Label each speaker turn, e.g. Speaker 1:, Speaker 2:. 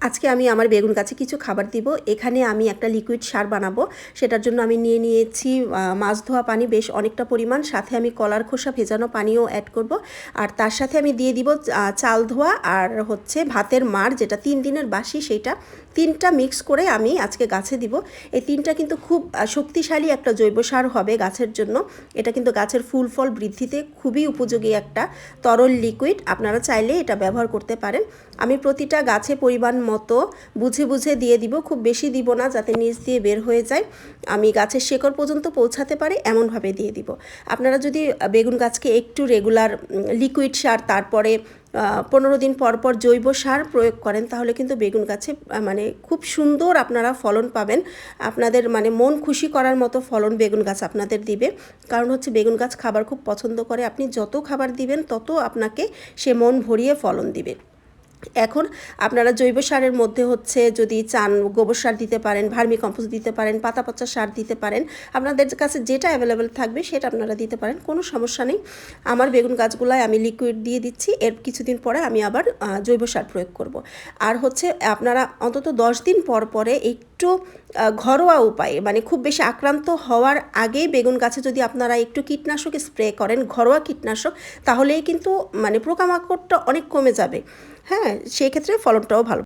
Speaker 1: আজকে আমি আমার বেগুন গাছে কিছু খাবার দিব। এখানে আমি একটা লিকুইড সার বানাবো। সেটার জন্য আমি নিয়ে নিয়েছি মাছ ধোয়া পানি বেশ অনেকটা পরিমাণ, সাথে আমি কলার খোসা ভেজানো পানিও অ্যাড করব। আর তার সাথে আমি দিয়ে দিব চাল ধোয়া আর হচ্ছে ভাতের মাড়, যেটা 3 দিনের বাসি, সেইটা 3টা মিক্স করে আমি আজকে গাছে দিব। এই 3টা কিন্তু খুব শক্তিশালী একটা জৈব সার হবে গাছের জন্য। এটা কিন্তু গাছের ফুল ফল বৃদ্ধিতে খুবই উপযোগী একটা তরল লিকুইড। আপনারা চাইলে এটা ব্যবহার করতে পারেন। আমি প্রতিটা গাছে পরিমাণ মতো বুঝে বুঝে দিয়ে দিব, খুব বেশি দিব না যাতে নিচ দিয়ে বের হয়ে যায়, আমি গাছের শেকড় পর্যন্ত পৌঁছাতে পারি এমনভাবে দিয়ে দিব। আপনারা যদি বেগুন গাছকে একটু রেগুলার লিকুইড সার তারপরে 15 দিন পর পর জৈব সার প্রয়োগ করেন, তাহলে কিন্তু বেগুন গাছে মানে খুব সুন্দর আপনারা ফলন পাবেন। আপনাদের মানে মন খুশি করার মতো ফলন বেগুন গাছ আপনাদের দিবে। কারণ হচ্ছে বেগুন গাছ খাবার খুব পছন্দ করে, আপনি যত খাবার দিবেন তত আপনাকে সে মন ভরিয়ে ফলন দিবে। এখন আপনারা জৈব সারের মধ্যে হচ্ছে যদি চান গোবর সার দিতে পারেন, ভার্মি কম্পোস্ট দিতে পারেন, পাতা পচা সার দিতে পারেন, আপনাদের কাছে যেটা অ্যাভেলেবেল থাকবে সেটা আপনারা দিতে পারেন, কোনো সমস্যা নেই। আমার বেগুন গাছগুলায় আমি লিকুইড দিয়ে দিচ্ছি, এর কিছুদিন পরে আমি আবার জৈব সার প্রয়োগ করব। আর হচ্ছে আপনারা অন্তত 10 দিন পর পরে একটু ঘরোয়া উপায়ে, মানে খুব বেশি আক্রান্ত হওয়ার আগেই বেগুন গাছে যদি আপনারা একটু কীটনাশক স্প্রে করেন, ঘরোয়া কীটনাশক, তাহলেই কিন্তু মানে পোকামাকড়টা অনেক কমে যাবে। হ্যাঁ, সেই ক্ষেত্রে ফলনটাও ভালো।